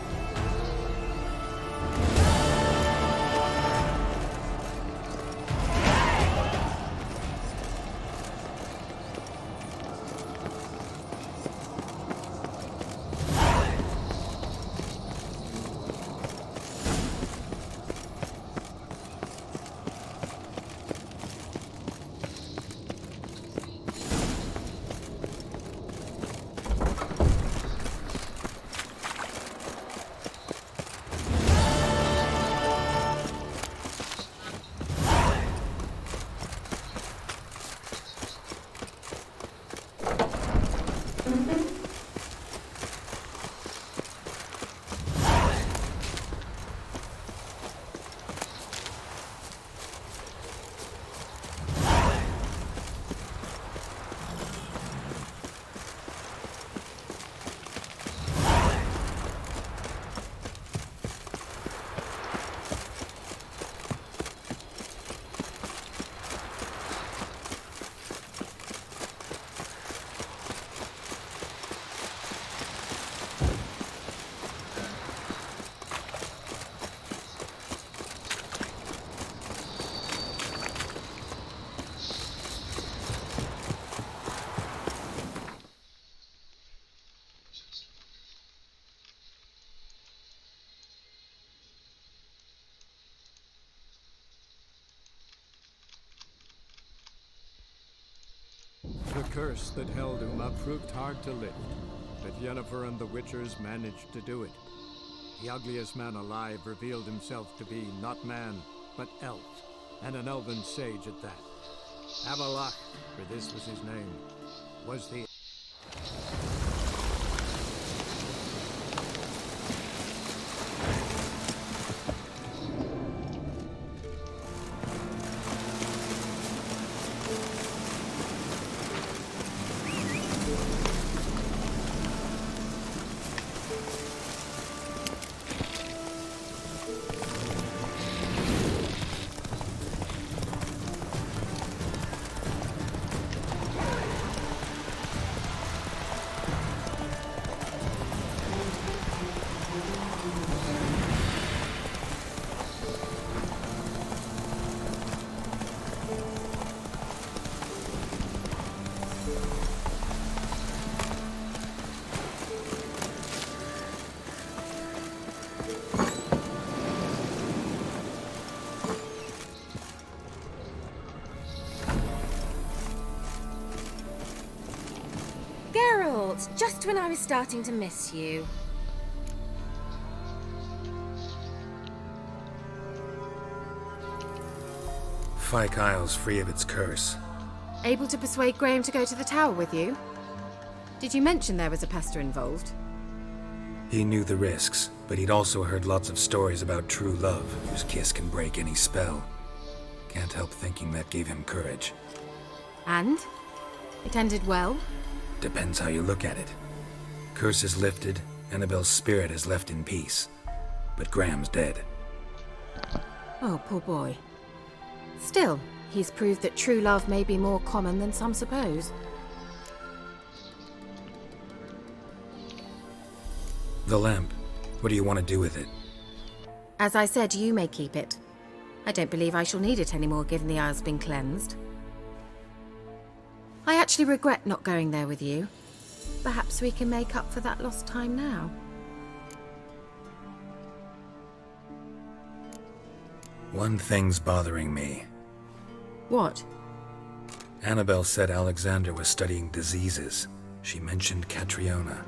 curse that held Uma proved hard to lift, but Yennefer and the Witchers managed to do it. The ugliest man alive revealed himself to be not man, but elf, and an elven sage at that. Avalok, for this was his name, was the... Geralt, just when I was starting to miss you. Fyke Isle's free of its curse. Able to persuade Graham to go to the tower with you? Did you mention there was a pester involved? He knew the risks, but he'd also heard lots of stories about true love, whose kiss can break any spell. Can't help thinking that gave him courage. And? It ended well? Depends how you look at it. Curse is lifted, Annabelle's spirit is left in peace. But Graham's dead. Oh, poor boy. Still, he's proved that true love may be more common than some suppose. The lamp. What do you want to do with it? As I said, you may keep it. I don't believe I shall need it anymore, given the Isle's been cleansed. I actually regret not going there with you. Perhaps we can make up for that lost time now. One thing's bothering me. What? Annabelle said Alexander was studying diseases. She mentioned Catriona.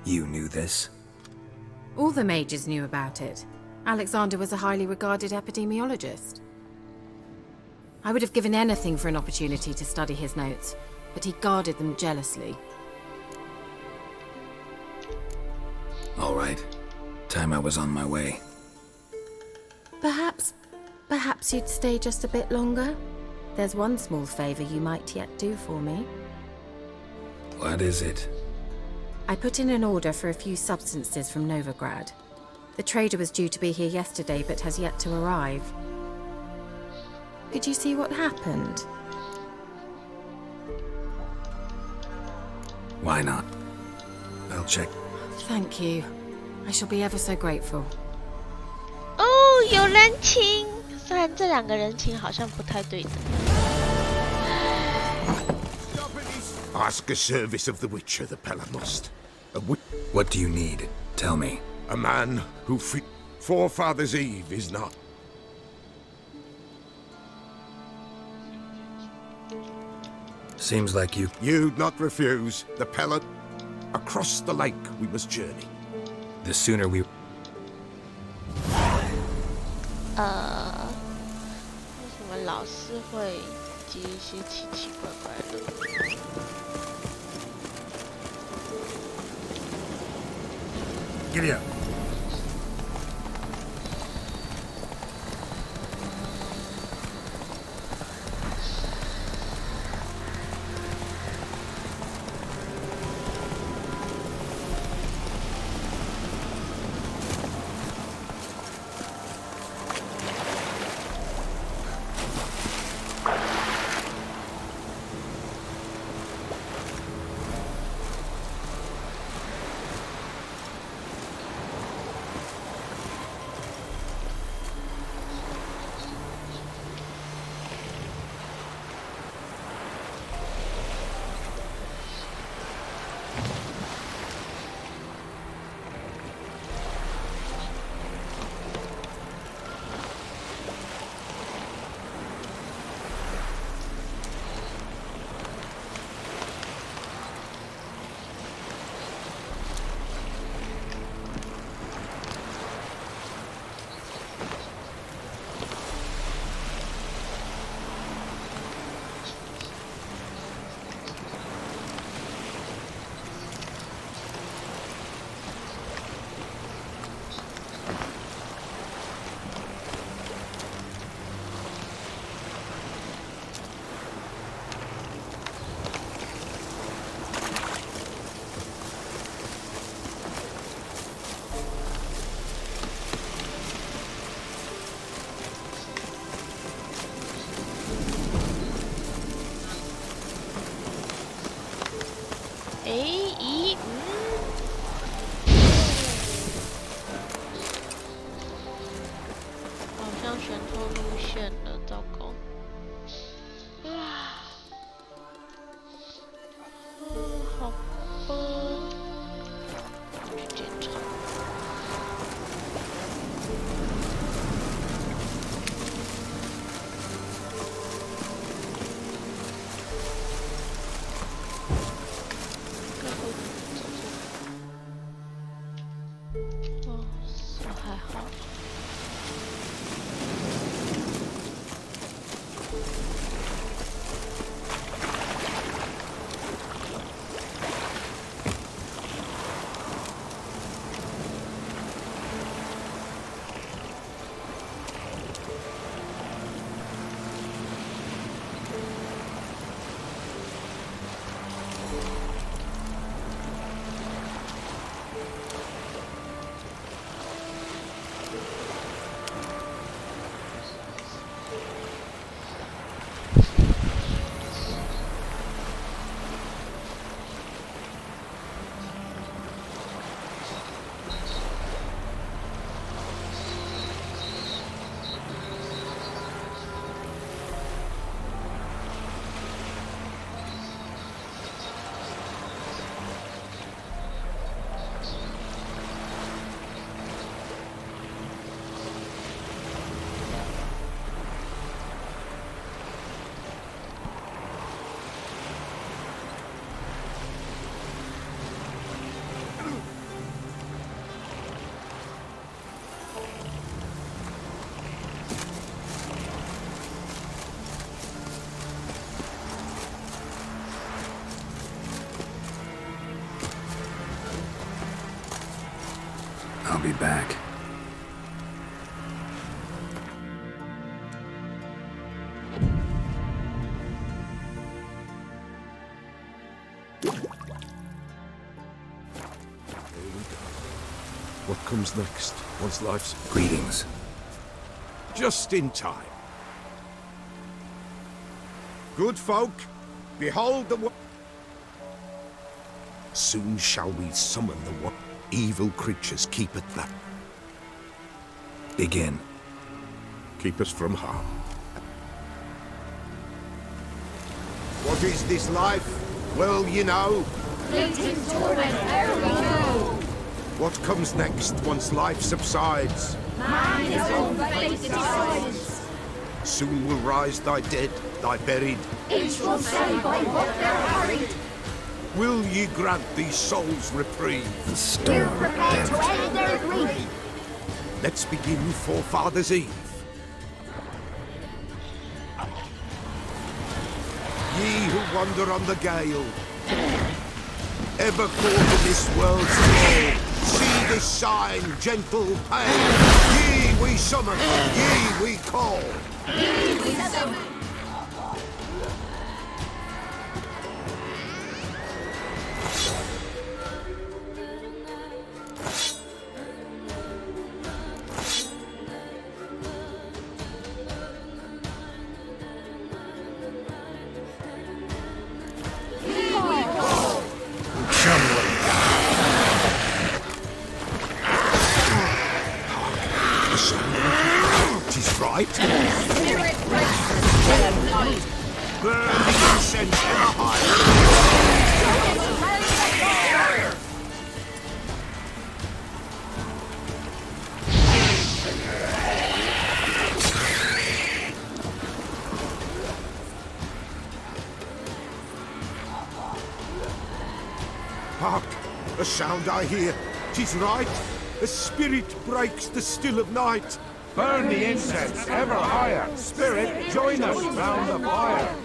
You knew this? All the mages knew about it. Alexander was a highly regarded epidemiologist. I would have given anything for an opportunity to study his notes, but he guarded them jealously. All right. Time I was on my way. Perhaps you'd stay just a bit longer? There's one small favor you might yet do for me. What is it? I put in an order for a few substances from Novigrad. The trader was due to be here yesterday, but has yet to arrive. Could you see what happened? Why not? I'll check. Thank you. I shall be ever so grateful. 哦，有人情，虽然这两个人情好像不太对等。Ask a service of the Witcher, the Pella must. What do you need? Tell me. A man who Forefather's Eve is not. Seems like you... You'd not refuse. The Pella... Across the lake we must journey. The sooner we... 为什么老是会接一些奇奇怪怪的？ Giddy up. I'll be back. What comes next, once life's... Greetings. Just in time. Good folk, behold the... Soon shall we summon the one. Evil creatures keep at that. Begin. Keep us from harm. What is this life? Well, you know. What comes next once life subsides? Man is own fate decides. Soon will rise thy dead, thy buried. Each will say by what they're harried. Will ye grant these souls reprieve? The storm We're prepared to end their grief. Let's begin Forefathers' Eve. Ye who wander on the gale, ever caught in this world's thrall, see this sign, gentle pain. Ye we summon, ye we call. Ye we summon. Tis right. Spirit breaks the still of night. Burn the incense ever higher. Hark! A sound I hear. 'Tis right. A spirit breaks the still of night. Burn the incense ever higher. Spirit, join us round the fire.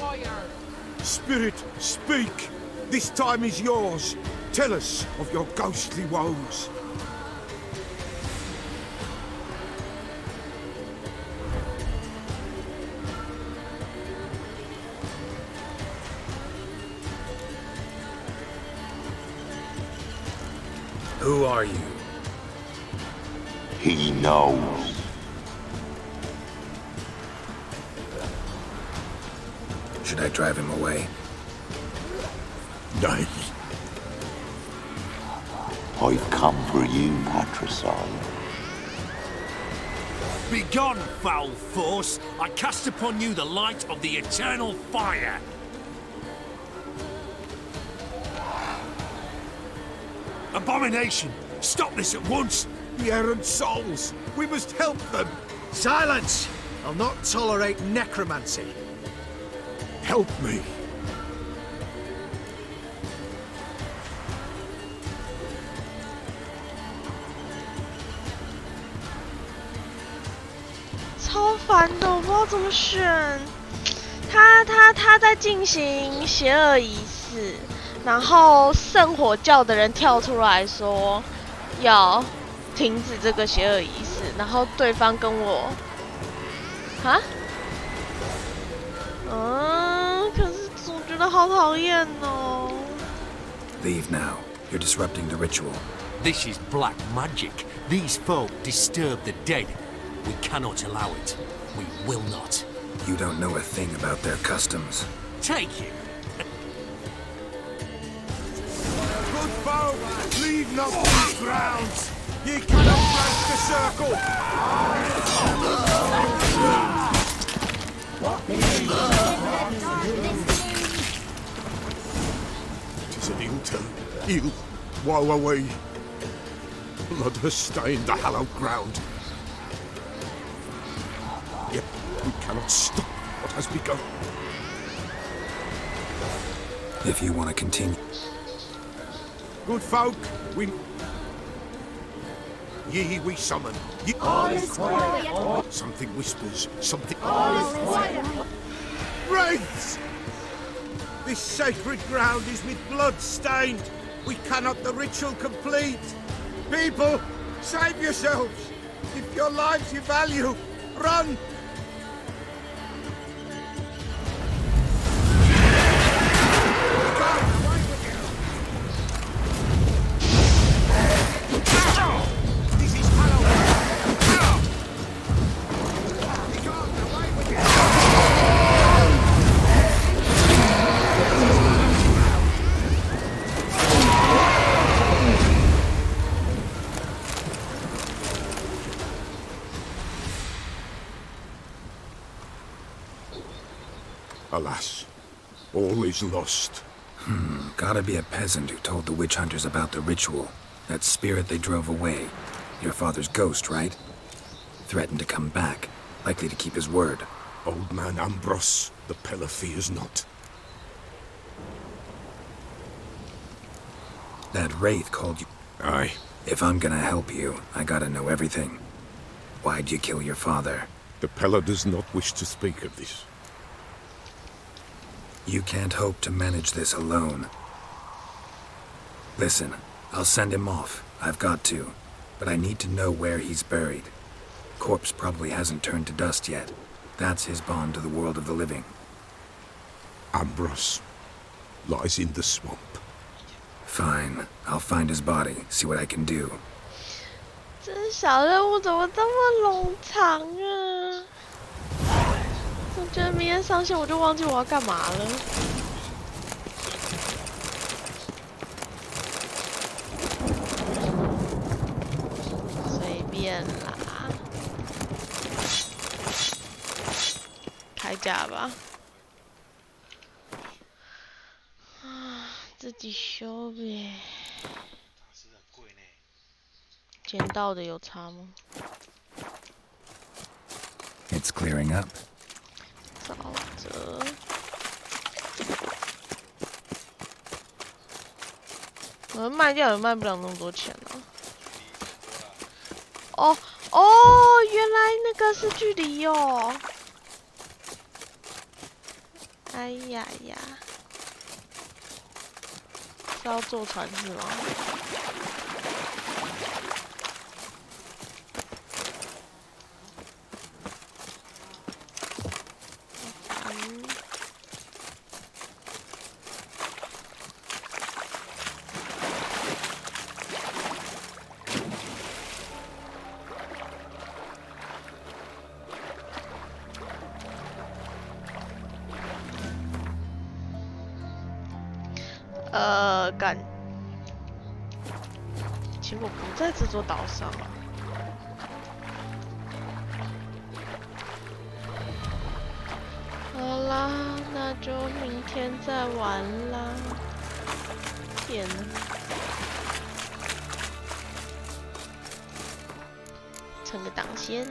Spirit, speak. This time is yours. Tell us of your ghostly woes. Who are you? He knows. Should I drive him away? Nay. I've come for you, patricide. Begone, foul force! I cast upon you the light of the eternal fire! Abomination! Stop this at once! The errant souls! We must help them! Silence! I'll not tolerate necromancy. Help me!超烦的，我不知道怎么选。他在进行邪恶仪式，然后圣火教的人跳出来说要停止这个邪恶仪式，然后对方跟我，可是我觉得好讨厌哦。Leave now. You're disrupting the ritual. This is black magic. These folk disturb the dead. We cannot allow it. We will not. You don't know a thing about their customs. Take him. Good folk, leave not these grounds. Ye cannot break the circle. Tis an ill turn. Ill. Woe away. Blood has stained the hallowed ground. Yet we cannot stop what has begun. If you want to continue. Good folk, ye we summon. Ye All is quiet. Something whispers, something. All is quiet. Wraiths! This sacred ground is with blood stained. We cannot the ritual complete. People, Save yourselves! If your lives you value, run! Alas, all is lost. Gotta be a peasant who told the witch hunters about the ritual. That spirit they drove away. Your father's ghost, right? Threatened to come back. Likely to keep his word. Old man Ambrose, the Pella fears not. That wraith called you. Aye. If I'm gonna help you, I gotta know everything. Why'd you kill your father? The Pella does not wish to speak of this. You can't hope to manage this alone. Listen, I'll send him off. I've got to. But I need to know where he's buried. Corpse probably hasn't turned to dust yet. That's his bond to the world of the living. Ambrose lies in the swamp. Fine. I'll find his body, see what I can do. 这小任务怎么这么冗长啊？我觉得明天上线我就忘记我要干嘛了。随便啦，开价吧。啊，自己修呗。捡到的有差吗？ It's clearing up. 找着。我卖掉也卖不了那么多钱啊。哦哦，原来那个是距离哦。哎呀呀，是要坐船是吗？干，结果不在这座岛上啊。好啦，那就明天再玩啦。天哪！撑个档先。